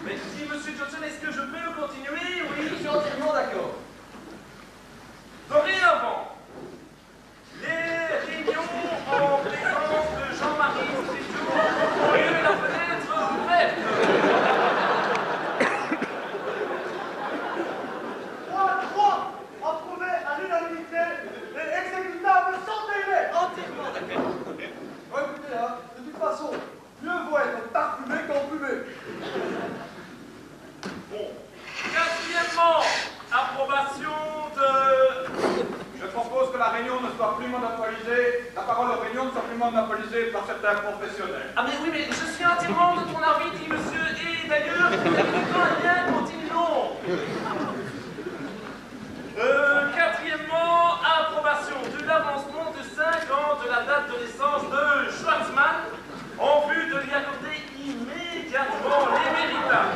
Mais si, monsieur Johnson, est-ce que je peux continuer? Oui. Je suis entièrement d'accord. Dorénavant, les réunions en présence de Jean-Marie Séjour ont eu la fenêtre ouverte. 3 approuvé à l'unanimité et exécutable sans délai. Entièrement d'accord. Ouais, écoutez, hein, de toute façon, mieux vaut être parfumé qu'emplumé. Bon. Quatrièmement, approbation de... Je propose que la réunion ne soit plus monopolisée, la parole aux réunions ne soit plus monopolisée par certains professionnels. Ah mais oui, mais je suis entièrement de ton avis, dit monsieur, et d'ailleurs, bien, continuons. Quatrièmement, approbation de l'avancement de 5 ans de la date de naissance de Schwartzmann en vue de lui accorder immédiatement les méritables.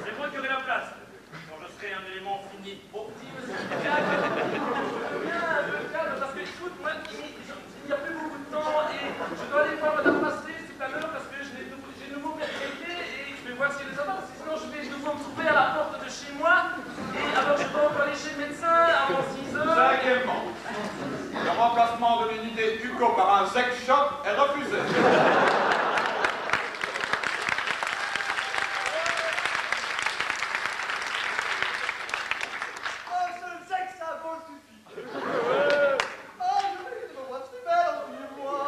C'est moi qui aurai la place. Quand je serai un élément fini. Bon, dis monsieur, calme. Calme, parce que écoute, moi, il n'y a plus beaucoup de temps et je dois aller voir madame Pasté tout à l'heure parce que j'ai de nouveau mercredi et je vais voir si elle les a pas, parce que sinon je vais de nouveau me trouver à la porte de chez moi et alors je dois encore aller chez le médecin avant 6 heures. Cinquièmement, le remplacement de l'unité Hugo par un sex shop est refusé. Un seul sexe, ça vaut suffit. Ah, je vais de moi, c'est belle, ennuyez-moi.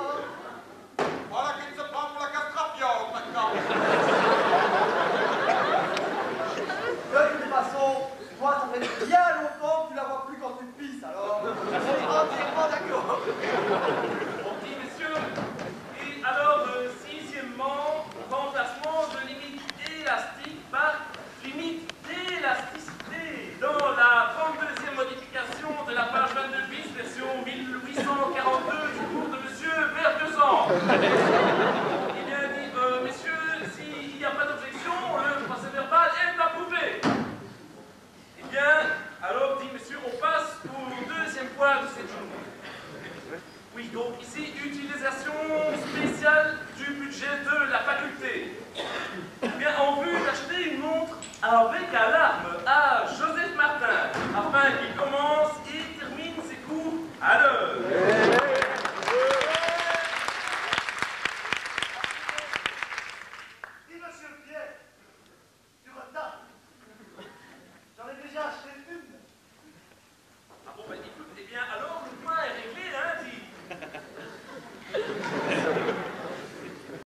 Voilà qu'il se prend pour la castrapio maintenant. De toute façon, toi, ça fait bien longtemps que tu la vois plus quand tu pisses, alors je suis entièrement d'accord. Bon, dit messieurs, et alors, sixièmement, remplacement de limite élastique par limite d'élasticité dans la 32e modification de la page 22 bis, version 1842 du cours de monsieur Verguesan. Il bien dit, messieurs, s'il n'y a pas d'objection, le procès verbal est approuvé. Eh bien, alors, dit monsieur, on passe au deuxième point de cette journée. Oui, donc ici, utilisation spéciale du budget de la faculté. Eh bien, en vue d'acheter une montre avec un